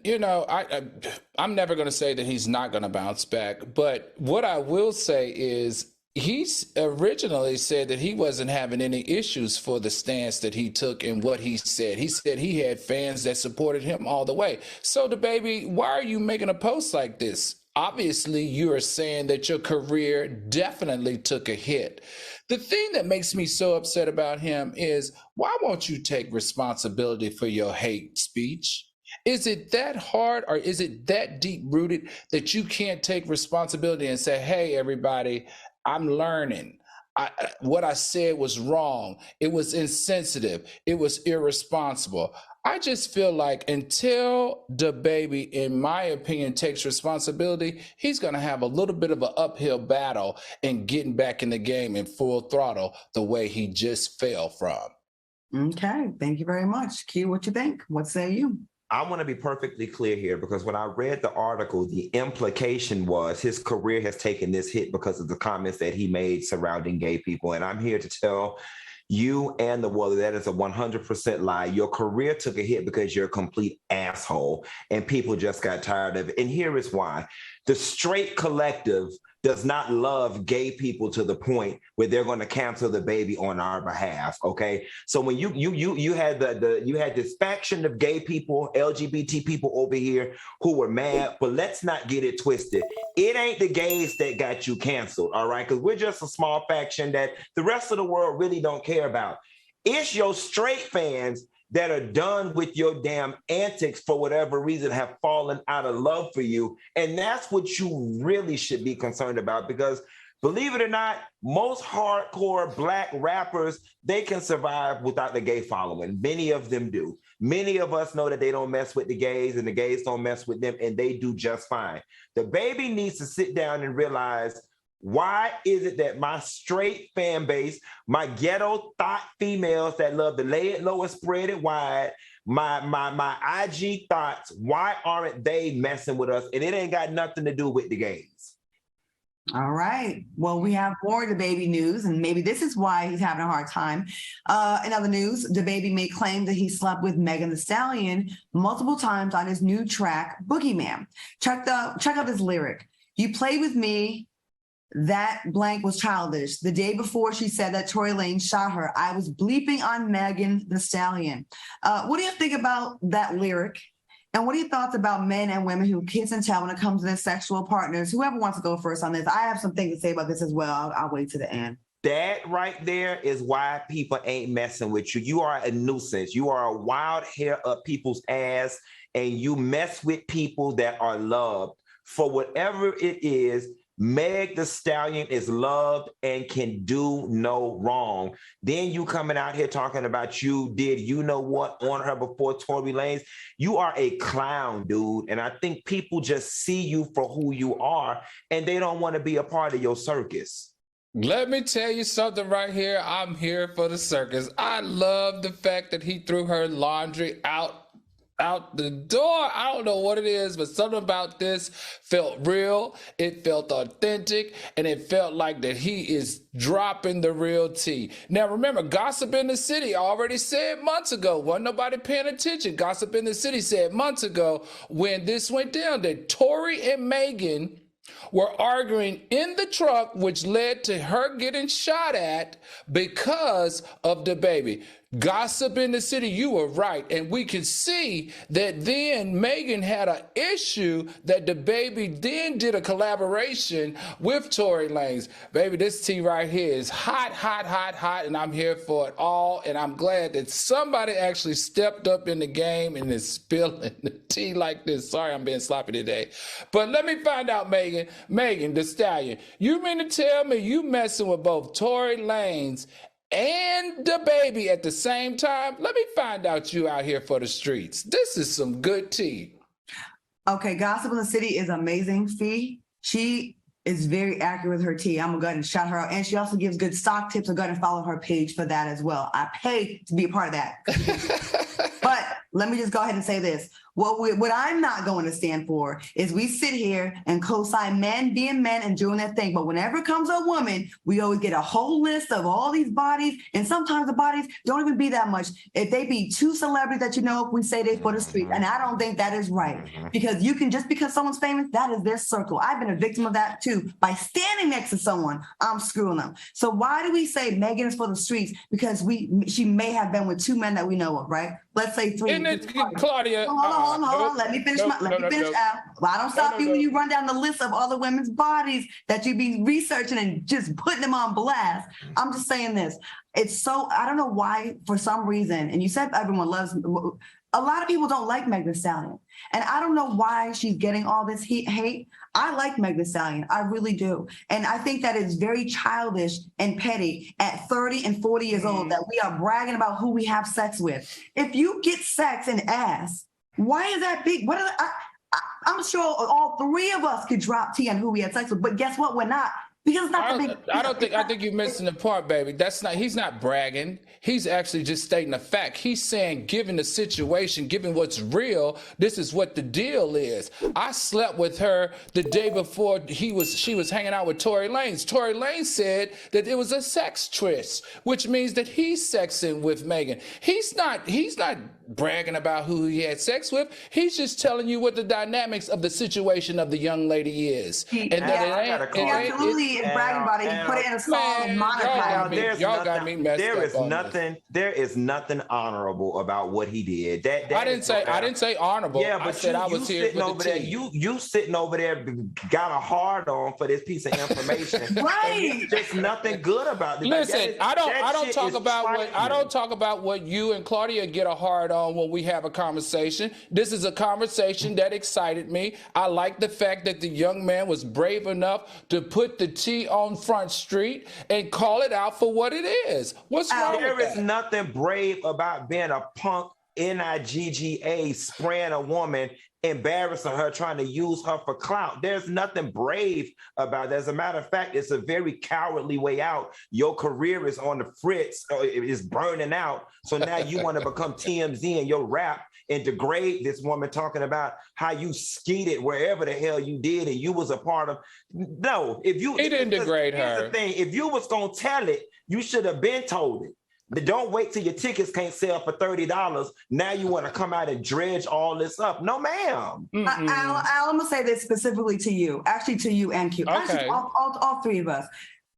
Speaker 4: I'm never going to say that he's not going to bounce back, but what I will say is he's originally said that he wasn't having any issues for the stance that he took and what he said. He said he had fans that supported him all the way. So DaBaby, why are you making a post like this? Obviously, you are saying that your career definitely took a hit. The thing that makes me so upset about him is, why won't you take responsibility for your hate speech? Is it that hard, or is it that deep-rooted that you can't take responsibility and say, hey, everybody, I'm learning. What I said was wrong. It was insensitive. It was irresponsible. I just feel like until DaBaby, in my opinion, takes responsibility, he's going to have a little bit of an uphill battle in getting back in the game in full throttle the way he just fell from.
Speaker 1: Okay. Thank you very much. Q, what you think? What say you?
Speaker 3: I want to be perfectly clear here, because when I read the article, the implication was his career has taken this hit because of the comments that he made surrounding gay people. And I'm here to tell you and the world that is a 100% lie. Your career took a hit because you're a complete asshole and people just got tired of it. And here is why. The straight collective does not love gay people to the point where they're going to cancel the baby on our behalf. Okay, so when you had you had this faction of gay people, LGBT people over here who were mad, but let's not get it twisted. It ain't the gays that got you canceled, all right? Because we're just a small faction that the rest of the world really don't care about. It's your straight fans that are done with your damn antics for whatever reason, have fallen out of love for you. And that's what you really should be concerned about, because believe it or not, most hardcore Black rappers, they can survive without the gay following. Many of them do. Many of us know that they don't mess with the gays and the gays don't mess with them, and they do just fine. DaBaby needs to sit down and realize, why is it that my straight fan base, my ghetto thought females that love to lay it low and spread it wide, my IG thoughts, why aren't they messing with us? And it ain't got nothing to do with the gays.
Speaker 1: All right. Well, we have more DaBaby news, and maybe this is why he's having a hard time. In other news, DaBaby may claim that he slept with Megan Thee Stallion multiple times on his new track, Boogeyman. Check out this lyric. You played with me. That blank was childish. The day before she said that Tory Lanez shot her, I was bleeping on Megan Thee Stallion. What do you think about that lyric? And what are your thoughts about men and women who kiss and tell when it comes to their sexual partners? Whoever wants to go first on this. I have some things to say about this as well. I'll wait to the end.
Speaker 3: That right there is why people ain't messing with you. You are a nuisance. You are a wild hair up people's ass, and you mess with people that are loved. For whatever it is, Meg Thee Stallion is loved and can do no wrong. Then you coming out here talking about you did you know what on her before Tory Lanez. You are a clown, dude. And I think people just see you for who you are, and they don't want to be a part of your circus.
Speaker 4: Let me tell you something right here. I'm here for the circus. I love the fact that he threw her laundry out the door. I don't know what it is, but something about this felt real. It felt authentic, and it felt like that he is dropping the real tea. Now, remember, Gossip in the City already said months ago, wasn't nobody paying attention. Gossip in the City said months ago when this went down that Tory and Megan were arguing in the truck, which led to her getting shot at because of DaBaby. Gossip in the City, you were right. And we can see that then Megan had an issue that DaBaby then did a collaboration with Tory Lanez. Baby, this tea right here is hot, hot, hot, hot, and I'm here for it all. And I'm glad that somebody actually stepped up in the game and is spilling the tea like this. Sorry, I'm being sloppy today. But let me find out, Megan Thee Stallion, you mean to tell me you messing with both Tory Lanez and DaBaby at the same time? Let me find out you out here for the streets. This is some good tea.
Speaker 1: Okay, Gossip in the City is amazing, Fee. She is very accurate with her tea. I'm going to go ahead and shout her out. And she also gives good stock tips. I'm going to follow her page for that as well. I pay to be a part of that. But let me just go ahead and say this. What I'm not going to stand for is we sit here and co-sign men being men and doing their thing. But whenever it comes to a woman, we always get a whole list of all these bodies. And sometimes the bodies don't even be that much. If they be two celebrities that you know, if we say they for the street. And I don't think that is right. Because you can, just because someone's famous, that is their circle. I've been a victim of that too. By standing next to someone, I'm screwing them. So why do we say Megan is for the streets? Because she may have been with two men that we know of, right? Let's say three.
Speaker 4: Claudia.
Speaker 1: Hold on. Let me finish out. Well, I don't stop you when you run down the list of all the women's bodies that you be researching and just putting them on blast. I'm just saying this. It's so, I don't know why, for some reason, and you said everyone loves, a lot of people don't like Meg Thee Stallion. And I don't know why she's getting all this hate. I like Meg Thee Stallion. I really do. And I think that it's very childish and petty at 30 and 40 years old that we are bragging about who we have sex with. If you get sex and ass, why is that big? I'm sure all three of us could drop tea on who we had sex with, but guess what? We're not. Because it's not the big.
Speaker 4: I think you're missing the point, baby. He's not bragging. He's actually just stating a fact. He's saying, given the situation, given what's real, this is what the deal is. I slept with her the day before she was hanging out with Tory Lanez. Tory Lanez said that it was a sex tryst, which means that he's sexing with Megan. He's not bragging about who he had sex with. He's just telling you what the dynamics of the situation of the young lady is.
Speaker 1: He absolutely is bragging about it. He put it in a song and monetized.
Speaker 4: Y'all got me messed up.
Speaker 3: There is nothing honorable about what he did.
Speaker 4: I didn't say honorable.
Speaker 3: Yeah, but
Speaker 4: I said I was here for the tea.
Speaker 3: You sitting over there got a hard on for this piece of information.
Speaker 1: Right.
Speaker 3: There's nothing good about it.
Speaker 4: Listen, I don't talk about what you and Claudia get a hard on when we have a conversation. This is a conversation that excited me. I like the fact that the young man was brave enough to put the T on Front Street and call it out for what it is. What's wrong with that?
Speaker 3: There is nothing brave about being a punk NIGGA spraying a woman, embarrassing her, trying to use her for clout. There's nothing brave about it. As a matter of fact, it's a very cowardly way out. Your career is on the fritz, it is burning out. So now you want to become TMZ in your rap and degrade this woman, talking about how you skeeted wherever the hell you did and you was a part of. No, if you
Speaker 4: he didn't degrade
Speaker 3: here's
Speaker 4: her.
Speaker 3: the thing, if you was gonna tell it, you should have been told it. But don't wait till your tickets can't sell for $30. Now you want to come out and dredge all this up. No, ma'am.
Speaker 1: I'm gonna say this specifically to you, actually to you and Q.
Speaker 4: Okay.
Speaker 1: Actually, all three of us.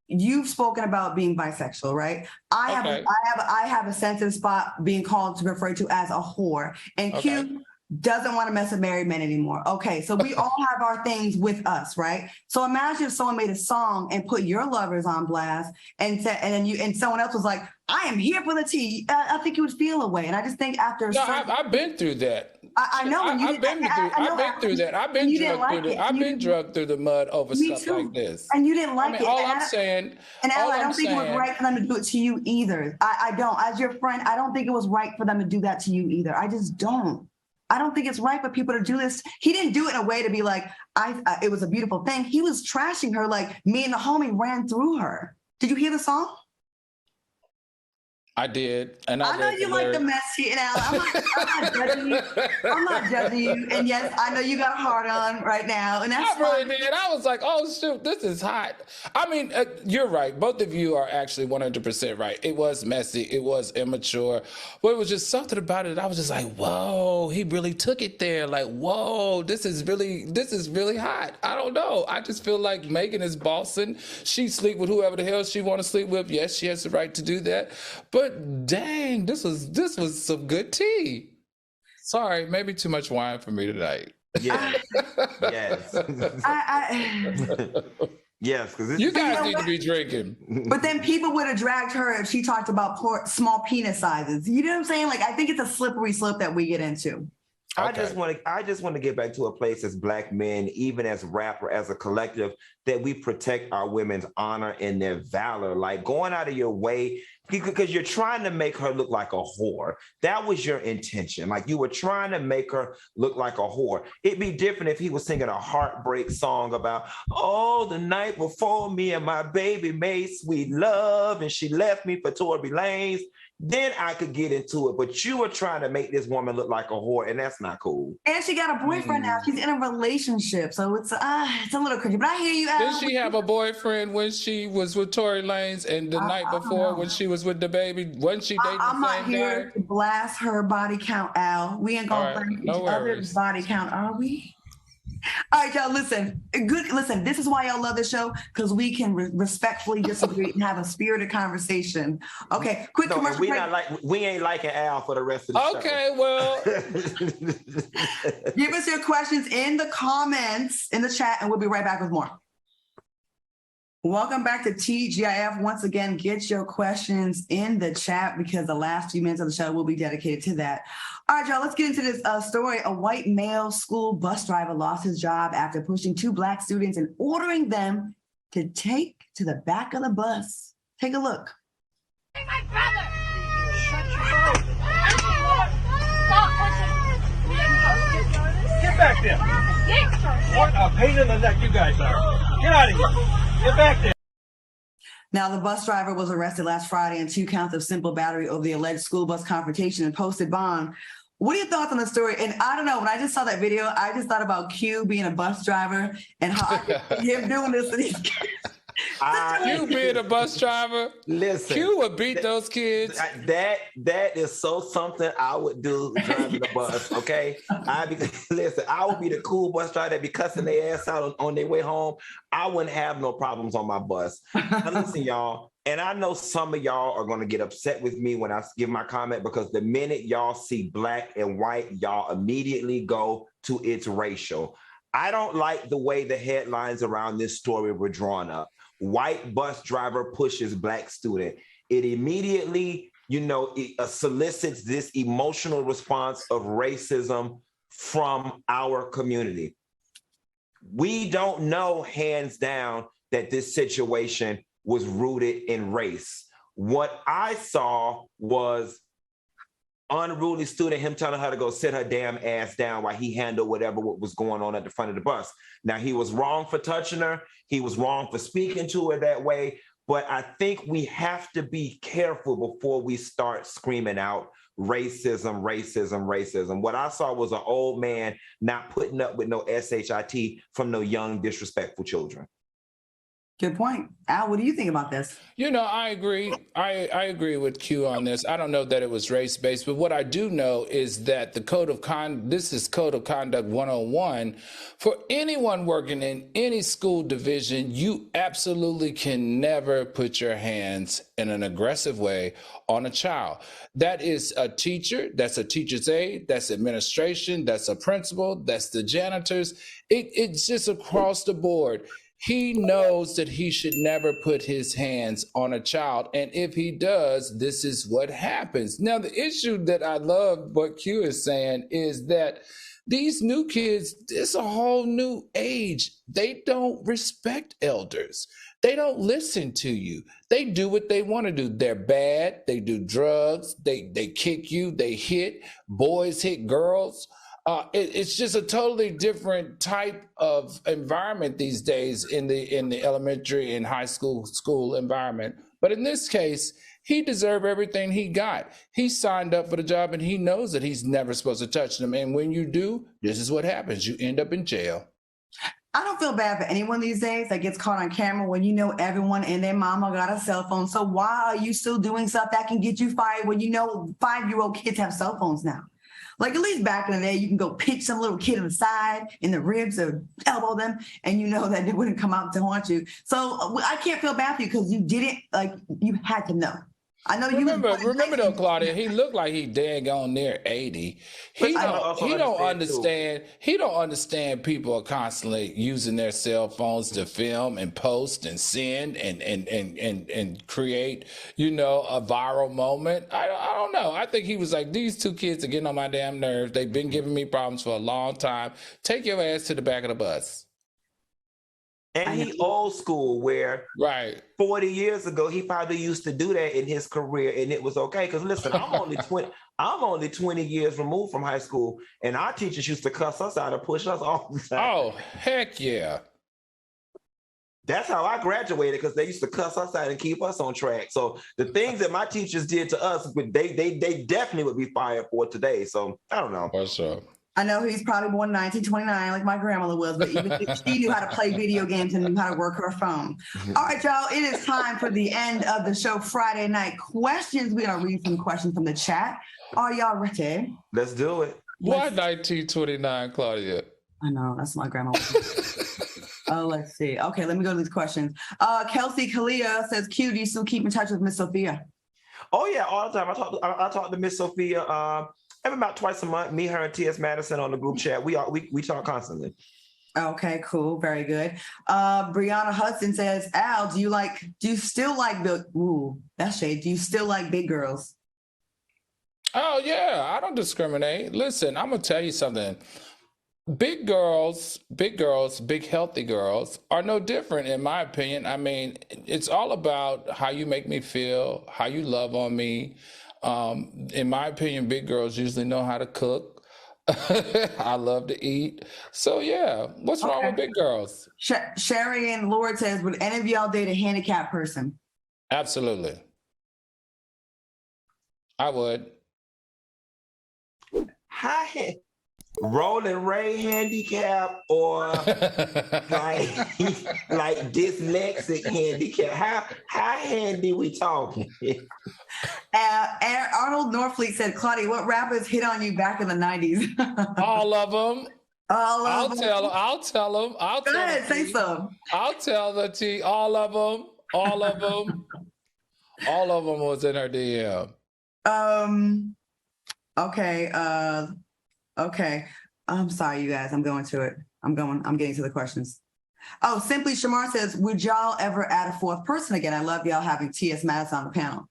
Speaker 1: You've spoken about being bisexual, right? I have a sensitive spot being called to refer to as a whore, and Q doesn't want to mess with married men anymore. Okay, so we all have our things with us, right? So imagine if someone made a song and put your lovers on blast, and said, and someone else was like, "I am here for the tea." I think you would feel a way, and I just think after.
Speaker 4: I've been through that.
Speaker 1: I know.
Speaker 4: I've been through that. I've been drugged through the mud over stuff like this.
Speaker 1: And you didn't like it.
Speaker 4: All I'm saying,
Speaker 1: and I don't think it was right for them to do it to you either. I don't. As your friend, I don't think it was right for them to do that to you either. I just don't. I don't think it's right for people to do this. He didn't do it in a way to be like, it was a beautiful thing. He was trashing her like me and the homie ran through her. Did you hear the song?
Speaker 4: I did, and
Speaker 1: I know you like the mess here now. I'm not judging you. I'm not judging you. And yes, I know you got a heart on right now, and that's
Speaker 4: I really did. I was like, oh shoot, this is hot. I mean, you're right. Both of you are actually 100% right. It was messy. It was immature. But it was just something about it. I was just like, whoa, he really took it there. Like, whoa, this is really hot. I don't know. I just feel like Megan is bossing. She sleep with whoever the hell she want to sleep with. Yes, she has the right to do that. But dang, this was some good tea. Sorry, maybe too much wine for me tonight.
Speaker 3: Yes. Yes, because
Speaker 4: you guys need to be drinking.
Speaker 1: But then people would have dragged her if she talked about small penis sizes. You know what I'm saying? Like, I think it's a slippery slope that we get into.
Speaker 3: I just want to get back to a place as Black men, even as rapper, as a collective, that we protect our women's honor and their valor. Like going out of your way, because you're trying to make her look like a whore. That was your intention. Like you were trying to make her look like a whore. It'd be different if he was singing a heartbreak song about, oh, the night before me and my baby made sweet love and she left me for Tory Lanez. Then I could get into it. But you were trying to make this woman look like a whore, and that's not cool.
Speaker 1: And she got a boyfriend now. She's in a relationship. So it's a little crazy. But I hear you, Al.
Speaker 4: Did she have a boyfriend when she was with Tory Lanez and the night before when she was with DaBaby? Wasn't she dating the same guy?
Speaker 1: I'm not here to blast her body count, Al. We ain't gonna blast each other's body count, are we? All right, y'all, listen. This is why y'all love the show, because we can respectfully disagree and have a spirited conversation. Okay, quick commercial break.
Speaker 3: We ain't liking Al for the rest of the show.
Speaker 4: Okay, well.
Speaker 1: Give us your questions in the comments, in the chat, and we'll be right back with more. Welcome back to TGIF. Once again, get your questions in the chat because the last few minutes of the show will be dedicated to that. All right, y'all, let's get into this story. A white male school bus driver lost his job after pushing two Black students and ordering them to take to the back of the bus. Take a look.
Speaker 7: Hey, my brother! Shut your mouth! Stop pushing!
Speaker 8: Get back there! What a pain in the neck you guys are! Get out of here! Get back there!
Speaker 1: Now, the bus driver was arrested last Friday on 2 counts of simple battery over the alleged school bus confrontation and posted bond. What are your thoughts on the story? And I don't know, when I just saw that video, I just thought about Q being a bus driver and how I could see him doing this to these kids.
Speaker 4: You being a bus driver,
Speaker 3: Listen,
Speaker 4: Q would beat those kids.
Speaker 3: That is so something I would do driving the bus. Okay, listen. I would be the cool bus driver that be cussing their ass out on their way home. I wouldn't have no problems on my bus. Now listen, y'all, and I know some of y'all are gonna get upset with me when I give my comment because the minute y'all see black and white, y'all immediately go to it's racial. I don't like the way the headlines around this story were drawn up. White bus driver pushes black student. It immediately, solicits this emotional response of racism from our community. We don't know, hands down, that this situation was rooted in race. What I saw was unruly student, him telling her to go sit her damn ass down while he handled whatever was going on at the front of the bus. Now, he was wrong for touching her. He was wrong for speaking to her that way. But I think we have to be careful before we start screaming out racism, racism, racism. What I saw was an old man not putting up with no SHIT from no young, disrespectful children.
Speaker 1: Good point. Al, what do you think about this?
Speaker 4: I agree. I agree with Q on this. I don't know that it was race-based, but what I do know is that this is Code of Conduct 101. For anyone working in any school division, you absolutely can never put your hands in an aggressive way on a child. That is a teacher, that's a teacher's aide, that's administration, that's a principal, that's the janitors. It's just across the board. He knows that he should never put his hands on a child. And if he does, this is what happens. Now, the issue that I love what Q is saying is that these new kids, it's a whole new age. They don't respect elders. They don't listen to you. They do what they want to do. They're bad. They do drugs. They kick you. They hit. Boys hit girls. It's just a totally different type of environment these days in the elementary and high school environment. But in this case, he deserved everything he got. He signed up for the job and he knows that he's never supposed to touch them. And when you do, this is what happens. You end up in jail.
Speaker 1: I don't feel bad for anyone these days that gets caught on camera when you know everyone and their mama got a cell phone. So why are you still doing stuff that can get you fired when you know 5-year-old kids have cell phones now? Like, at least back in the day, you can go pinch some little kid in the side, in the ribs, or elbow them, and you know that they wouldn't come out to haunt you. So I can't feel bad for you because you didn't, you had to know. I know you
Speaker 4: remember though, Claudia, he looked like he daggone near 80. He don't understand people are constantly using their cell phones to film and post and send and create, a viral moment. I don't know. I think he was like, these two kids are getting on my damn nerves. They've been giving me problems for a long time. Take your ass to the back of the bus.
Speaker 3: And he old school where 40 years ago, he probably used to do that in his career and it was okay. Because listen, I'm only 20 years removed from high school and our teachers used to cuss us out and push us all the time.
Speaker 4: Oh, heck yeah.
Speaker 3: That's how I graduated because they used to cuss us out and keep us on track. So the things that my teachers did to us, they definitely would be fired for today. So I don't know.
Speaker 4: What's up?
Speaker 1: I know he's probably born in 1929 like my grandmother was, but even she knew how to play video games and knew how to work her phone. All right, y'all, it is time for the end of the show, Friday Night Questions. We're going to read some questions from the chat. Are y'all ready?
Speaker 3: Let's do it.
Speaker 4: Why 1929, Claudia?
Speaker 1: I know, that's my grandma. Oh, let's see. Okay, let me go to these questions. Kelsey Kalia says, Q, do you still keep in touch with Miss Sophia?
Speaker 3: Oh, yeah, all the time. I talk to Miss Sophia every about twice a month. Me, her, and T.S. Madison on the group chat. We talk constantly.
Speaker 1: Okay, cool. Very good. Brianna Hudson says, Al, do you still like that's shade. Do you still like big girls?
Speaker 4: Oh, yeah. I don't discriminate. Listen, I'm going to tell you something. Big girls, big healthy girls are no different in my opinion. I mean, it's all about how you make me feel, how you love on me. In my opinion, big girls usually know how to cook. I love to eat. So yeah, what's wrong with big girls?
Speaker 1: Sherry and Lord says, would any of y'all date a handicapped person?
Speaker 4: Absolutely. I would.
Speaker 3: Hi, Rolling Ray handicap or like dyslexic handicap? How handy we talking?
Speaker 1: Arnold Norfleet said, Claudia, what rappers hit on you back in the 90s?
Speaker 4: All of them.
Speaker 1: All
Speaker 4: I'll
Speaker 1: of them.
Speaker 4: tell them. I'll tell them. I'll
Speaker 1: Go
Speaker 4: tell
Speaker 1: ahead,
Speaker 4: the
Speaker 1: say
Speaker 4: T.
Speaker 1: some.
Speaker 4: I'll tell the T. All of them. All of them. All of them was in her DM.
Speaker 1: Okay. Okay. I'm sorry, you guys. I'm going to it. I'm getting to the questions. Oh, Simply Shamar says, would y'all ever add a fourth person again? I love y'all having T.S. Madison on the panel.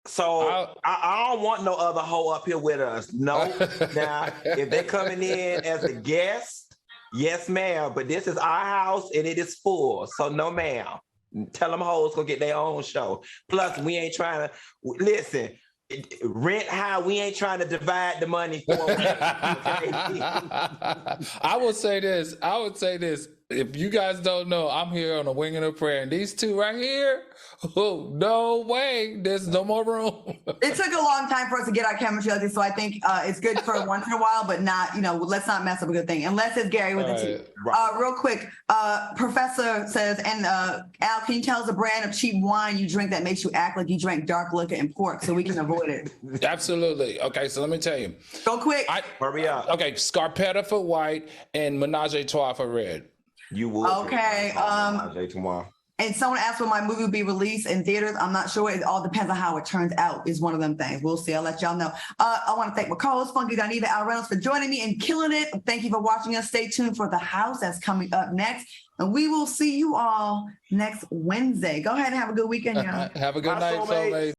Speaker 3: So I don't want no other hoe up here with us. No. Now, if they're coming in as a guest, yes, ma'am. But this is our house and it is full. So no, ma'am. Tell them hoes go get their own show. Plus, we ain't trying to listen. Rent high, we ain't trying to divide the money for
Speaker 4: I would say this. If you guys don't know, I'm here on a wing and a prayer. And these two right here, oh, no way. There's no more room.
Speaker 1: It took a long time for us to get our chemistry like this, so I think it's good for once in a while, but not, let's not mess up a good thing. Unless it's Gary with the T. Real quick, Professor says, and Al, can you tell us a brand of cheap wine you drink that makes you act like you drank dark liquor and pork so we can avoid it?
Speaker 4: Absolutely. Okay, so let me tell you.
Speaker 1: Go quick.
Speaker 3: Hurry up.
Speaker 4: Okay, Scarpetta for white and Menage a Trois for red.
Speaker 3: You would.
Speaker 1: Okay. And someone asked when my movie will be released in theaters. I'm not sure. It all depends on how it turns out is one of them things. We'll see. I'll let y'all know. I want to thank my co-host, Funky Donita, Al Reynolds, for joining me and killing it. Thank you for watching us. Stay tuned for The House that's coming up next. And we will see you all next Wednesday. Go ahead and have a good weekend, y'all.
Speaker 4: Have a good night, soulmates.